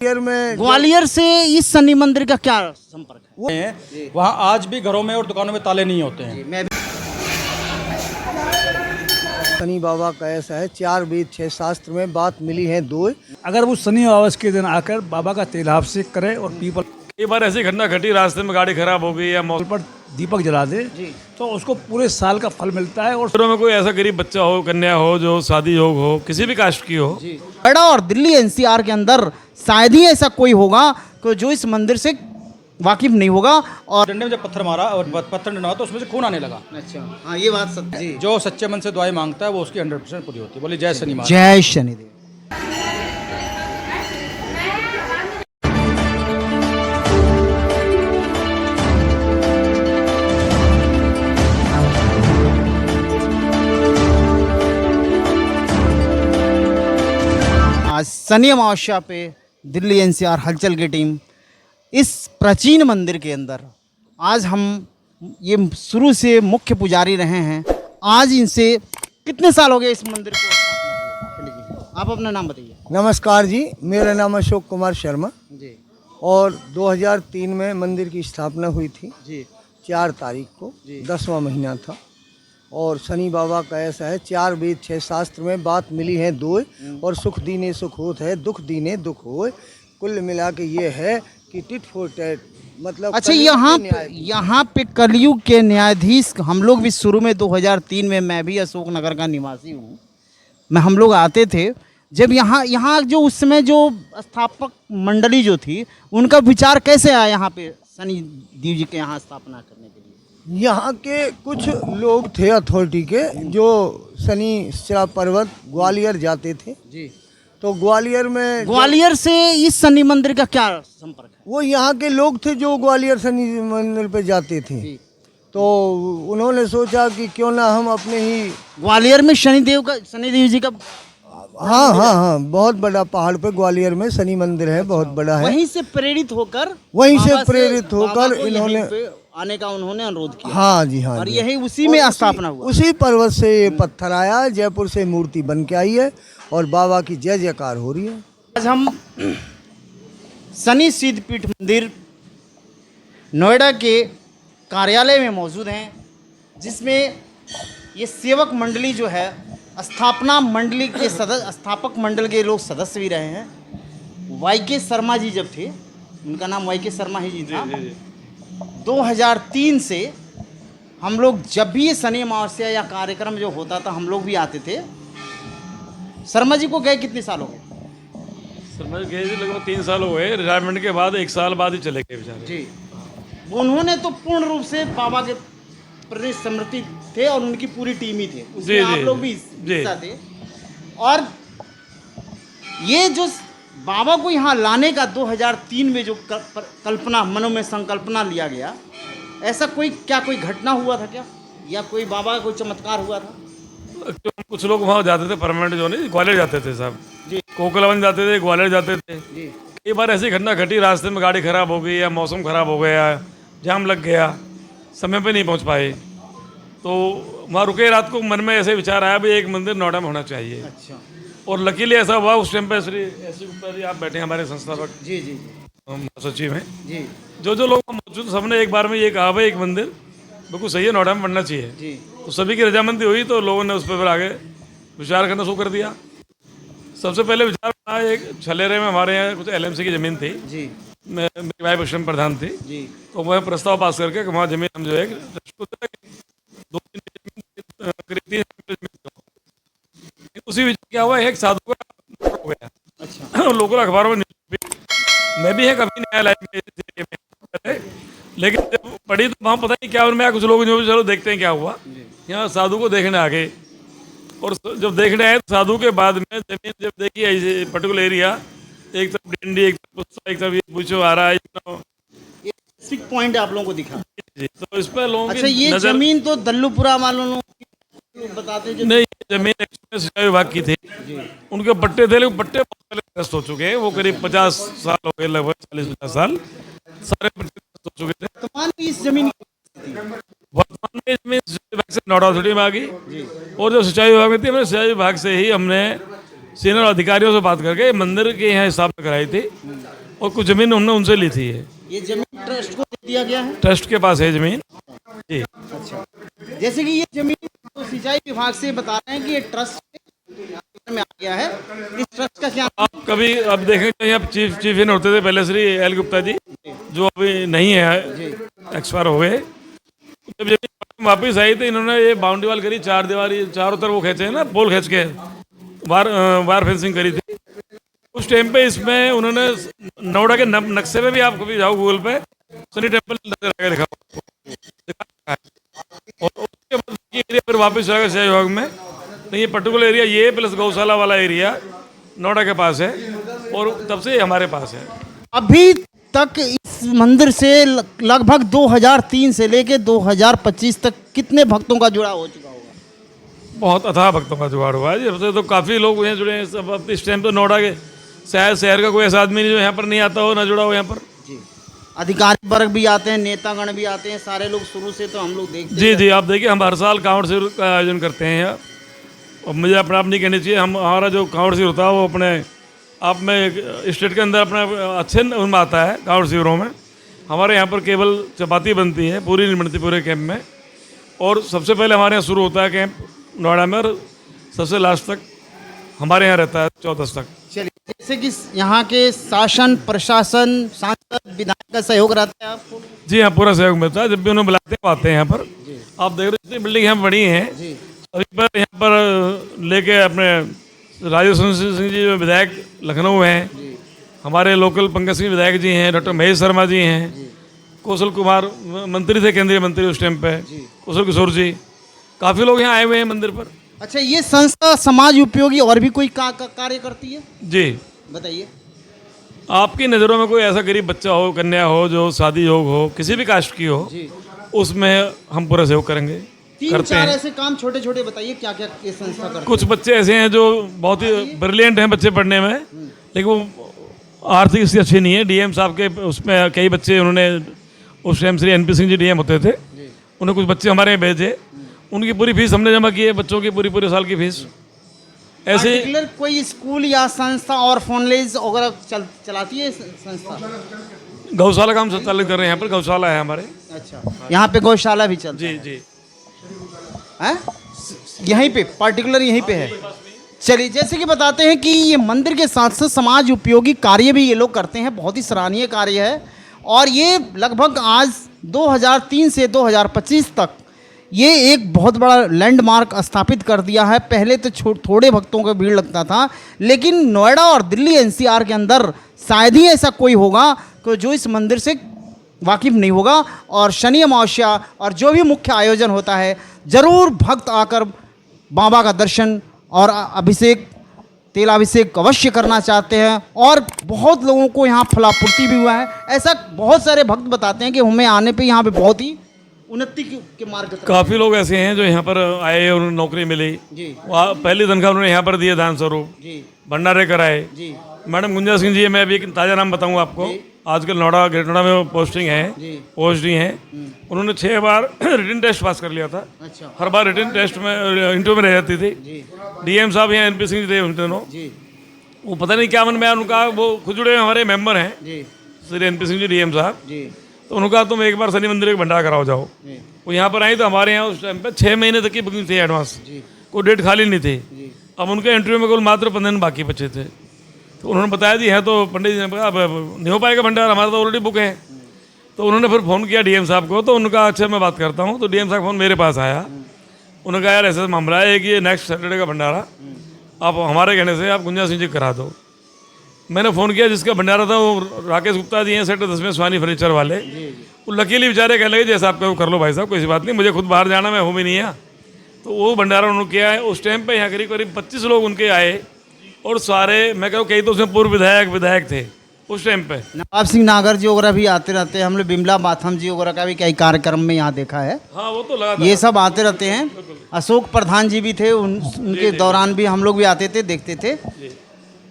ग्वालियर से इस शनि मंदिर का क्या संपर्क है? वहाँ आज भी घरों में और दुकानों में ताले नहीं होते हैं। मैं भी शनि बाबा का ऐसा है, 4 वेद 6 शास्त्र में बात मिली है 2। अगर वो शनि अमावस के दिन आकर बाबा का तेलाभिषेक करे और पीपल कई बार ऐसी घटना घटी, रास्ते में गाड़ी खराब हो गई या मौसम पर दीपक जला दे तो उसको पूरे साल का फल मिलता है। और पर में कोई ऐसा गरीब बच्चा हो, कन्या हो, जो शादी योग हो, किसी भी कास्ट की हो, नोएडा और दिल्ली एनसीआर के अंदर शायद ही ऐसा कोई होगा कि जो इस मंदिर से वाकिफ नहीं होगा। और डंडे में जब पत्थर मारा और पत्थर डंडा तो उसमें से खून आने लगा। अच्छा, हाँ ये बात सत्य जी। जो सच्चे मन से दुआएं मांगता है वो उसकी 100% पूरी होती है। बोले जय शनि महाराज। जय शनिदेव। आज शनि अमावस्या पे दिल्ली एनसीआर हलचल की टीम इस प्राचीन मंदिर के अंदर, आज हम ये शुरू से मुख्य पुजारी रहे हैं। आज इनसे कितने साल हो गए इस मंदिर को स्थापना हुए? आप अपना नाम बताइए। नमस्कार जी, मेरा नाम अशोक कुमार शर्मा जी और 2003 में मंदिर की स्थापना हुई थी। जी 4 तारीख को 10वां महीना था। और शनि बाबा का ऐसा है, 4 वेद 6 शास्त्र में बात मिली है 2। और सुख दीने सुख होत है, दुख दीने दुख होए। कुल मिला के ये है कि टिट फॉर टैट, मतलब अच्छा, कलयुग यहाँ के न्याय। यहाँ पे कलयुग के न्यायाधीश हम लोग भी शुरू में 2003 में, मैं भी अशोक नगर का निवासी हूँ, मैं हम लोग आते थे जब यहाँ जो उस समय जो स्थापक मंडली जो थी उनका विचार कैसे आया यहाँ पे शनि देव जी के यहाँ स्थापना करने के लिए? यहाँ के कुछ लोग थे अथॉरिटी के, जो शनि शिला पर्वत ग्वालियर जाते थे। जी, तो ग्वालियर से इस शनि मंदिर का क्या संपर्क है? वो यहाँ के लोग थे जो ग्वालियर शनि मंदिर पे जाते थे। तो उन्होंने सोचा कि क्यों ना हम अपने ही ग्वालियर में शनिदेव जी का हाँ बहुत बड़ा पहाड़ पे ग्वालियर में शनि मंदिर है, बहुत बड़ा है। वहीं से प्रेरित होकर बाबा को इन्होंने यहीं पे आने का उन्होंने अनुरोध किया। हाँ जी, हाँ और जी। यही उसी में स्थापना हुआ। उसी पर्वत से ये पत्थर आया, जयपुर से मूर्ति बन के आई है और बाबा की जय जयकार हो रही है। आज हम शनि सिद्धपीठ मंदिर नोएडा के कार्यालय में मौजूद हैं, जिसमें ये सेवक मंडली जो है, स्थापना मंडली के स्थापक मंडल के लोग सदस्य भी रहे हैं। वाई.के. शर्मा जी जब थे, उनका नाम वाई.के. शर्मा ही जी था। 2003 से हम लोग जब भी ये शनि अमावस्या या कार्यक्रम जो होता था हम लोग भी आते थे। शर्मा जी को गए कितने साल हो गए? समझ गए जी, लगभग 3 साल हो गए। रिटायरमेंट के बाद 1 साल बाद ही चले गए बेचारे। जी, उन्होंने तो पूर्ण रूप से बाबा के प्रति समर्पित थे और उनकी पूरी टीम ही थे, उसमें आप लोग भी हिस्सा थे। और ये जो बाबा को यहाँ लाने का 2003 में जो कल्पना, मनो में संकल्पना लिया गया, ऐसा कोई घटना हुआ था क्या, या कोई बाबा का कोई चमत्कार हुआ था? कुछ लोग वहाँ जाते थे परमानेंट, जो नहीं ग्वालियर जाते थे साहब जी, कोकलावन जाते थे, ग्वालियर जाते थे जी। कई बार ऐसी घटना घटी, रास्ते में गाड़ी खराब हो गई या मौसम खराब हो गया, जाम लग गया, समय पे नहीं पहुंच पाए, तो वहाँ रुके। रात को मन में ऐसे विचार आया भी एक मंदिर नोएडा में होना चाहिए। अच्छा, और लकीली ऐसा हुआ, उस टाइम पे श्री एस.सी. गुप्ता जी आप बैठे हैं, हमारे संस्थापक जी जी सचिव हैं। जी जो लोग मौजूद, सबने एक बार में ये कहा भाई एक मंदिर बिल्कुल सही है, नोएडा में बनना चाहिए। जी। तो सभी की रजामंदी हुई, तो लोगों ने उस पर फिर आगे विचार करना शुरू कर दिया। सबसे पहले विचार बना, एक छलेरे में हमारे यहाँ कुछ LMC की ज़मीन थी जी मेरी वाइफ उसमें प्रधान थी। जी तो वह प्रस्ताव पास करके कि वहाँ जमीन हम जो है 2-3 उसी बीच क्या हुआ, एक साधु का हो गया। अच्छा, लोकल अखबारों में मैं भी है कभी नया लाइफ में, लेकिन जब पढ़ी तो वहाँ पता नहीं क्या उनमें कुछ लोग जो चलो देखते हैं क्या हुआ। यहाँ साधु को देखने आ गए, और जब देखने आए तो साधु के बाद में जमीन जब देखी ऐसे पर्टिकुलर एरिया, एक तरफ डिंडी, एक तरफ पुस्ता, एक तरफ ये पूछो आ रहा है, ये स्टिक पॉइंट आप लोगों को दिखा। जी, तो इस पर लोगों अच्छा, की ये नजर जमीन तो दल्लूपुरा वालों बताते जो नहीं, जमीन सिंचाई विभाग की थी, उनके पट्टे थे, लेकिन पट्टे बहुत पहले ग्रस्त हो चुके हैं। वो करीब 50 साल हो गए, लगभग 40-50 साल सारे पट्टे ग्रस्त हो चुके थे। वर्तमान में इस जमीन वर्तमान में इसमें सिंचाई विभाग से नोएडा अथॉरिटी में आ गई, और जो सिंचाई विभाग में थी, हमने सिंचाई विभाग से ही हमने सीनियर अधिकारियों से बात करके मंदिर के यहाँ स्थापना कराई थी और कुछ ज़मीन हमने उनसे ली थी। ये जमीन ट्रस्ट को दे दिया गया है। ट्रस्ट के पास है ज़मीन जी। अच्छा, जैसे कि ये जमीन तो सिंचाई विभाग से बता रहे हैं कि ये ट्रस्ट में आ गया है। इस ट्रस्ट का क्या आप कभी अब देखेंगे यहाँ चीफ इंजीनियर होते थे पहले श्री एल गुप्ता जी, जो अभी नहीं है, एक्सपायर हो गए। जब जमीन वापस आई तो इन्होंने ये बाउंड्री वाल करी, 4 दीवारी चारों तरफ वो खींचे हैं ना, पोल खींच के वार फेंसिंग करी थी। उस टाइम पे इसमें उन्होंने नोएडा के नक्शे में भी, आप कभी जाओ गूगल पे, शनि टेम्पल नजर दिखा है। और उसके बाद ये एरिया फिर वापस जाएगा सिंचाई विभाग में। तो ये पर्टिकुलर एरिया ये प्लस गौशाला वाला एरिया नोएडा के पास है और तब से हमारे पास है। अभी तक इस मंदिर से लगभग 2003 से लेके 2025 तक कितने भक्तों का जुड़ा हो चुका होगा? बहुत अथाह भक्तों का जुगाड़ हुआ है। जब से तो काफ़ी लोग यहाँ जुड़े हैं। सब अब इस टाइम तो नोएडा के शहर का कोई ऐसा आदमी नहीं जो यहाँ पर नहीं आता हो, ना जुड़ा हो यहाँ पर। जी, अधिकारी वर्ग भी आते हैं, नेतागण भी आते हैं, सारे लोग शुरू से तो हम लोग देखते जी जी, आप देखिए हम हर साल कांवड़ शिविर का आयोजन करते हैं यहाँ। और मुझे अपना आप नहीं कहनी चाहिए, हमारा जो कांवड़ शिविर होता है वो अपने आप में स्टेट के अंदर अपना अच्छे उनमें आता है। कांवड़ शिविरों में हमारे यहाँ पर केवल चपाती बनती है, पूरी नहीं बनती पूरे कैंप में। और सबसे पहले हमारे यहाँ शुरू होता है कैंप नोएडा में और सबसे लास्ट तक हमारे यहाँ रहता है 14 तक। चलिए, जैसे कि यहाँ के शासन प्रशासन सांसद विधायक का सहयोग रहता है आपको? जी हाँ, पूरा सहयोग मिलता है। जब भी उन्हें बुलाते हैं वो आते हैं यहाँ पर। आप देख रहे हैं जितनी बिल्डिंग यहाँ बड़ी हैं, अभी पर यहाँ पर लेके अपने राजीव सिंह जी जो विधायक लखनऊ हैं, हमारे लोकल पंकज सिंह विधायक जी हैं, डॉक्टर महेश शर्मा जी हैं, कौशल कुमार मंत्री थे, केंद्रीय मंत्री उस टाइम पे, कौशल किशोर जी, काफ़ी लोग यहाँ आए हुए हैं मंदिर पर। अच्छा, ये संस्था समाज उपयोगी और भी कोई कार्य करती है? जी बताइए। आपकी नज़रों में कोई ऐसा गरीब बच्चा हो, कन्या हो जो शादी योग हो, किसी भी कास्ट की हो, उसमें हम पूरा सहयोग करेंगे। 3-4 ऐसे काम छोटे छोटे बताइए, क्या क्या ये संस्था करती है? कुछ बच्चे ऐसे हैं जो बहुत ही ब्रिलियंट हैं बच्चे पढ़ने में, लेकिन वो आर्थिक स्थिति अच्छी नहीं है। डीएम साहब के उसमें कई बच्चे, उन्होंने उस time Shri NP Singh ji DM होते थे, उन्हें कुछ बच्चे हमारे यहाँ भेजे, उनकी पूरी फीस हमने जमा की है, बच्चों की पूरी साल की फीस। ऐसे पर्टिकुलर कोई स्कूल या संस्था और फंडरेज वगैरह चलाती है संस्था? गौशाला का हम संचालित कर रहे हैं, यहाँ पर गौशाला है हमारे। अच्छा, यहाँ पे गौशाला भी चलती जी जी, है? यहीं पे पर्टिकुलर यहीं पे है। चलिए, जैसे कि बताते हैं कि ये मंदिर के साथ साथ समाज उपयोगी कार्य भी ये लोग करते हैं, बहुत ही सराहनीय कार्य है। और ये लगभग आज 2003 से 2025 तक ये एक बहुत बड़ा लैंडमार्क स्थापित कर दिया है। पहले तो थोड़े भक्तों का भीड़ लगता था, लेकिन नोएडा और दिल्ली NCR के अंदर शायद ही ऐसा कोई होगा कि जो इस मंदिर से वाकिफ़ नहीं होगा। और शनि अमावस्या और जो भी मुख्य आयोजन होता है, ज़रूर भक्त आकर बाबा का दर्शन और अभिषेक, तेलाभिषेक अवश्य करना चाहते हैं। और बहुत लोगों को यहाँ फलापूर्ति भी हुआ है। ऐसा बहुत सारे भक्त बताते हैं कि हमें आने पे यहाँ पे बहुत ही उन्नति के मार्ग। काफ़ी लोग ऐसे हैं जो यहाँ पर आए और उन्हें नौकरी मिली, वहाँ पहली तनख्वाह उन्होंने यहाँ पर दिए दान स्वरूप, भंडारे कराए। मैडम गुंजा सिंह जी, मैं अभी एक ताज़ा नाम बताऊँ आपको, आजकल नोएडा ग्रेटर नोएडा में पोस्टिंग है, पोस्टिंग है। उन्होंने 6 बार रिटन टेस्ट पास कर लिया था। अच्छा। हर बार रिटन टेस्ट में इंटरव्यू में रह जाती थी। डीएम साहब यहाँ NP सिंह थे उन दिनों, वो पता नहीं क्या मन में आया उनका, वो खुद जुड़े हमारे मेंबर हैं श्री NP सिंह जी डीएम साहब। तो उन्होंने कहा तुम एक बार शनि मंदिर का भंडारा कराओ जाओ। वो यहाँ पर आई तो हमारे यहाँ उस टाइम पे 6 महीने तक की बुकिंग थी एडवांस, कोई डेट खाली नहीं थी। अब उनके इंटरव्यू में कुल मात्र 15 दिन बाकी बचे थे। तो उन्होंने बताया जी है, तो पंडित जी ने कहा अब नहीं हो पाएगा भंडारा, हमारा तो ऑलरेडी बुक है। तो उन्होंने फिर फ़ोन किया डीएम साहब को, तो उन्होंने कहा अच्छा मैं बात करता हूँ। तो डीएम साहब फ़ोन मेरे पास आया, उन्होंने कहा यार ऐसा मामला है कि ये नेक्स्ट सैटरडे का भंडारा आप हमारे कहने से आप गुंजा सिंह जी करा दो। मैंने फ़ोन किया, जिसका भंडारा था वो राकेश गुप्ता जी हैं, सेक्टर 10 में स्वानी फर्नीचर वाले। वो लकीली बेचारे कहने लगे जैसा आप कर लो भाई साहब, कोई सी बात नहीं, मुझे खुद बाहर जाना, मैं हूँ भी नहीं है। तो वो भंडारा उन्होंने किया है। उस टाइम पे यहाँ करीब 25 लोग उनके आए और सारे, मैं कहूँ कई तो उसमें पूर्व विधायक थे उस टाइम पे। नवाब सिंह नागर जी वगैरह भी आते रहते हैं, हम लोग बिमला बाथम जी वगैरह का भी कई कार्यक्रम में यहाँ देखा है। हाँ, वो तो लगा ये सब आते रहते हैं। अशोक प्रधान जी भी थे, उनके दौरान भी हम लोग भी आते थे, देखते थे।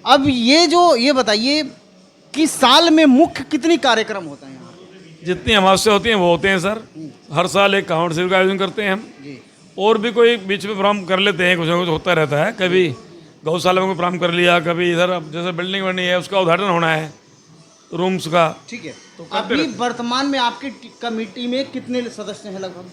अब ये बताइए कि साल में मुख्य कितनी कार्यक्रम होता है यहाँ? जितनी अमावस्या होती हैं वो होते हैं सर। हर साल एक कांवड़ शिविर का आयोजन करते हैं हम, और भी कोई बीच में प्रोग्राम कर लेते हैं, कुछ ना कुछ होता रहता है। कभी गौशाला में कोई प्रोग्राम कर लिया, कभी इधर अब जैसे बिल्डिंग बनी है उसका उद्घाटन होना है, रूम्स का। ठीक है। तो अभी वर्तमान में आपकी कमेटी में कितने सदस्य हैं लगभग?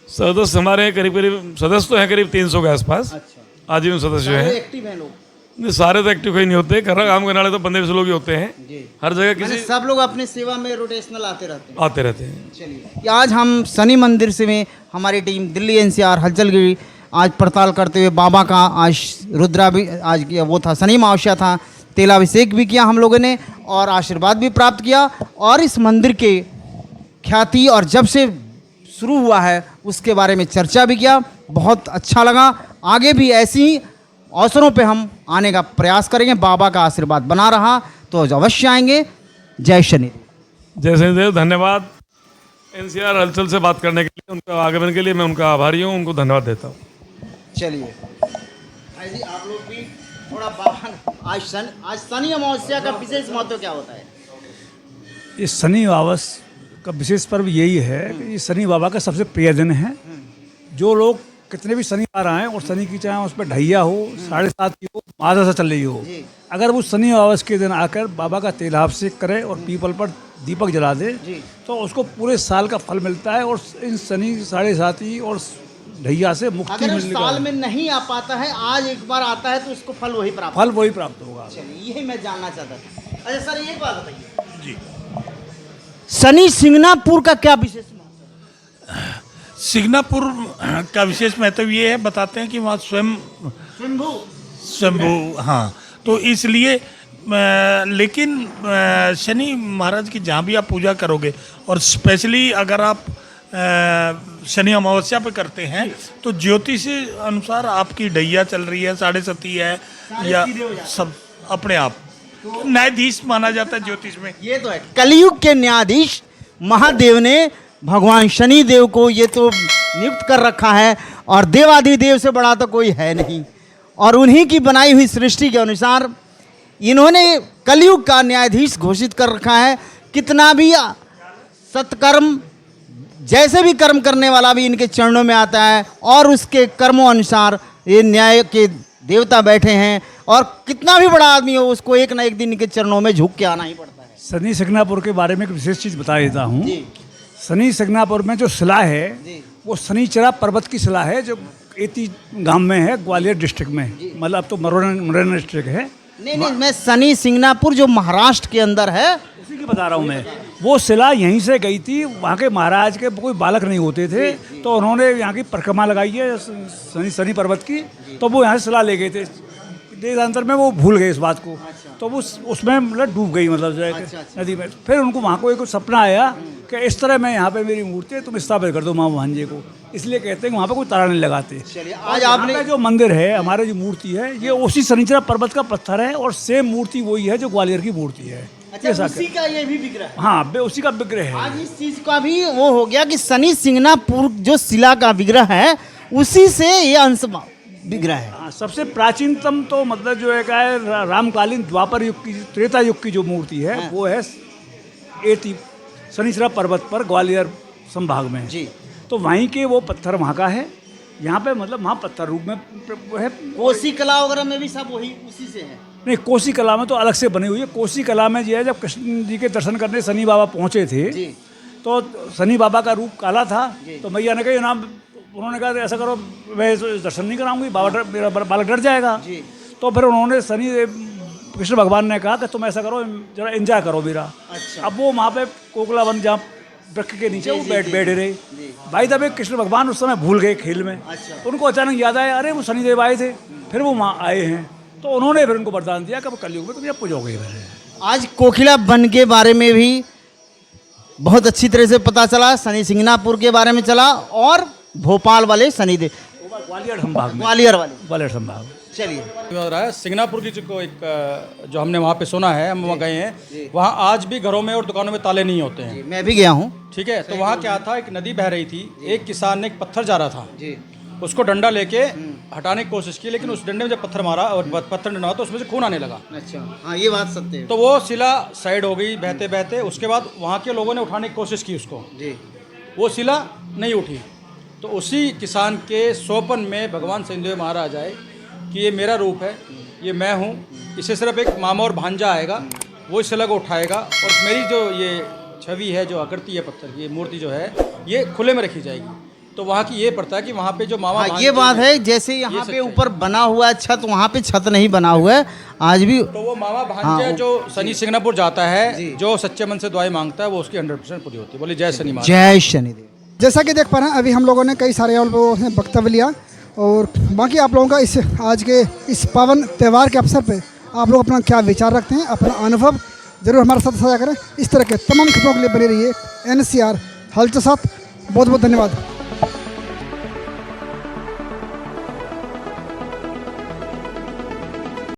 सदस्य हमारे करीब करीब सदस्य तो हैं करीब 300 के आसपास। अच्छा। आजीवन सदस्य सारे हैं। एक्टिव हैं लोग? नहीं, सारे तो एक्टिव कहीं नहीं होते, काम करने वाले तो 15-20 लोग ही होते हैं। जी। हर जगह मैंने किसी सब लोग अपनी सेवा में रोटेशनल आते रहते हैं। आते रहते हैं। चलिए, आज हम शनि मंदिर से में हमारी टीम दिल्ली एनसीआर हलचल गिरी आज पड़ताल करते हुए बाबा का आज रुद्रा भी आज किया, वो था शनि अमावस्या था, तेलाभिषेक भी किया हम लोगों ने और आशीर्वाद भी प्राप्त किया और इस मंदिर के ख्याति और जब से शुरू हुआ है उसके बारे में चर्चा भी किया। बहुत अच्छा लगा। आगे भी ऐसी ही अवसरों पे हम आने का प्रयास करेंगे। बाबा का आशीर्वाद बना रहा तो अवश्य आएंगे। जय शनि। जय शनिदेव। धन्यवाद एनसीआर हलचल से बात करने के लिए, उनका आगमन के लिए मैं उनका आभारी हूँ, उनको धन्यवाद देता हूँ। चलिए भाई जी, आप लोग भी थोड़ा बाबा आज शनि अमावस्या का विशेष महत्व क्या होता है? इस शनि अमावस का विशेष पर्व यही है कि ये शनि बाबा का सबसे प्रिय दिन है। जो लोग कितने भी शनिवार आएँ और शनि की चाहे उस पर ढैया हो, 7:30 की हो, मादा से चल रही हो, अगर वो शनि अमावस के दिन आकर बाबा का तेलाभिषेक करे और पीपल पर दीपक जला दे तो उसको पूरे साल का फल मिलता है और इन शनि 7:30 और ढैया से मुक्ति अगर मिलने साल में नहीं आ पाता है, आज एक बार आता है तो उसको फल वही प्राप्त होगा। चलिए, यही मैं जानना चाहता था। अच्छा सर, एक बात बताइए जी, शनि सिंगनापुर का क्या विशेष महत्व है? सिंगनापुर का विशेष महत्व ये है, बताते हैं कि वहाँ स्वयंभू, हाँ, तो इसलिए लेकिन शनि महाराज की जहाँ भी आप पूजा करोगे और स्पेशली अगर आप शनि अमावस्या पे करते हैं तो ज्योतिष से अनुसार आपकी ढैया चल रही है, 7:30 है या सब अपने आप न्यायाधीश माना जाता है ज्योतिष में। ये तो है, कलयुग के न्यायाधीश महादेव ने भगवान शनि देव को ये तो नियुक्त कर रखा है और देवाधिदेव से बड़ा तो कोई है नहीं और उन्हीं की बनाई हुई सृष्टि के अनुसार इन्होंने कलयुग का न्यायाधीश घोषित कर रखा है। कितना भी सत्कर्म, जैसे भी कर्म करने वाला भी इनके चरणों में आता है और उसके कर्मों अनुसार ये न्याय के देवता बैठे हैं और कितना भी बड़ा आदमी हो उसको एक ना एक दिन इनके चरणों में झुक के आना ही पड़ता है। शनि सिंगनापुर के बारे में एक विशेष चीज़ बता देता हूँ। शनि सिंगनापुर में जो शिला है वो शनिचरा पर्वत की शिला है जो एती गांव में है, ग्वालियर डिस्ट्रिक्ट में, मतलब अब तो मुरैना डिस्ट्रिक्ट है। नहीं, मैं शनि सिंगनापुर जो महाराष्ट्र के अंदर है उसी की बता रहा हूँ मैं। वो शिला यहीं से गई थी, वहाँ के महाराज के कोई बालक नहीं होते थे तो उन्होंने यहाँ की परिक्रमा लगाई है शनि पर्वत की, तो वो यहाँ से शिला ले गए थे। देशांतर में वो भूल गए इस बात को, तो वो उसमें मतलब डूब गई, मतलब नदी में। फिर उनको वहाँ को एक सपना आया कि इस तरह मैं यहाँ पे मेरी मूर्ति है, तुम स्थापित कर दो माँ भांजे को, इसलिए कहते हैं कि वहाँ पे कोई ताला नहीं लगाते। आज आपने जो मंदिर है, हमारे जो मूर्ति है, ये उसी शनिचरा पर्वत का पत्थर है और सेम मूर्ति वही है जो ग्वालियर की मूर्ति है। अच्छा, उसी का ये भी विग्रह है? हाँ, उसी का विग्रह है। आज इस चीज का भी वो हो गया कि शनि सिंगनापुर जो शिला का विग्रह है उसी से ये अंश विग्रह है। हाँ, सबसे प्राचीनतम तो मतलब जो है क्या है, रामकालीन द्वापर युग की, त्रेता युग की जो मूर्ति है वो है एती शनिचरा पर्वत पर ग्वालियर संभाग में जी। तो वहीं के वो पत्थर वहाँ का है। यहाँ पे मतलब वहाँ पत्थर रूप में है। कोसी कला वगैरह में भी सब वही उसी से है? नहीं, कोसी कला में तो अलग से बनी हुई है। कोसी कला में जो है, जब कृष्ण जी के दर्शन करने शनि बाबा पहुँचे थे तो शनि बाबा का रूप काला था, तो मैया ने कहा नाम, उन्होंने कहा ऐसा करो, मैं दर्शन नहीं कराऊंगी, बाबा मेरा बालक डर जाएगा। तो फिर उन्होंने शनि कृष्ण भगवान ने कहा कि तुम ऐसा करो, जरा एंजॉय करो मेरा। अच्छा। अब वो वहाँ पे कोकला वन जहाँ वृक्ष के नीचे वो बैठे रहे भाई। तब कृष्ण भगवान उस समय भूल गए खेल में। अच्छा। उनको अचानक याद आया, अरे वो शनिदेव आए थे, फिर वो वहाँ आए हैं, तो उन्होंने फिर उनको वरदान दिया कि कलयुग में तुम यहाँ पूजोगे। आज कोकिला वन के बारे में भी बहुत अच्छी तरह से पता चला, शनि सिंगनापुर के बारे में चला और भोपाल वाले शनिदेव, ग्वालियर संभाग में, ग्वालियर संभाग। चलिए, हो रहा है सिंगनापुर की जो एक जो हमने वहाँ पे सुना है, हम वहाँ गए हैं, वहाँ आज भी घरों में और दुकानों में ताले नहीं होते हैं। मैं भी गया हूँ। ठीक है, तो वहाँ क्या था, एक नदी बह रही थी, एक किसान ने एक पत्थर जा रहा था, उसको डंडा लेके हटाने की कोशिश की, लेकिन उस डंडे में जब पत्थर मारा और पत्थर डंडा तो उसमें से खून आने लगा। अच्छा, हाँ, ये बात सत्य है। तो वो शिला साइड हो गई बहते बहते। उसके बाद वहाँ के लोगों ने उठाने की कोशिश की उसको, वो शिला नहीं उठी। तो उसी किसान के सोपन में भगवान शनिदेव महाराज आए कि ये मेरा रूप है, ये मैं हूँ, इसे सिर्फ एक मामा और भांजा आएगा, वो इस शिला को उठाएगा और मेरी जो ये छवि है, जो आकृति है पत्थर की, ये मूर्ति जो है ये खुले में रखी जाएगी। तो वहाँ की ये प्रथा है कि वहाँ पे जो मामा हाँ, भांजे ये बात है, जैसे यहाँ पे ऊपर बना हुआ है छत, वहाँ पे छत नहीं बना हुआ है आज भी। तो वो मामा भांजा जो शनि सिंगनापुर जाता है, जो सच्चे मन से दुआएं मांगता है, वो उसकी 100% पूरी होती है। बोले जय शनि महाराज। जय शनिदेव। जैसा कि देख पा रहे हैं अभी हम लोगों ने कई सारे वक्तव्य लिया और बाकी आप लोगों का इस आज के इस पावन त्यौहार के अवसर पे आप लोग अपना क्या विचार रखते हैं, अपना अनुभव जरूर हमारे साथ साझा करें। इस तरह के तमाम खबरों के लिए बने रहिए NCR हल के साथ। बहुत बहुत धन्यवाद।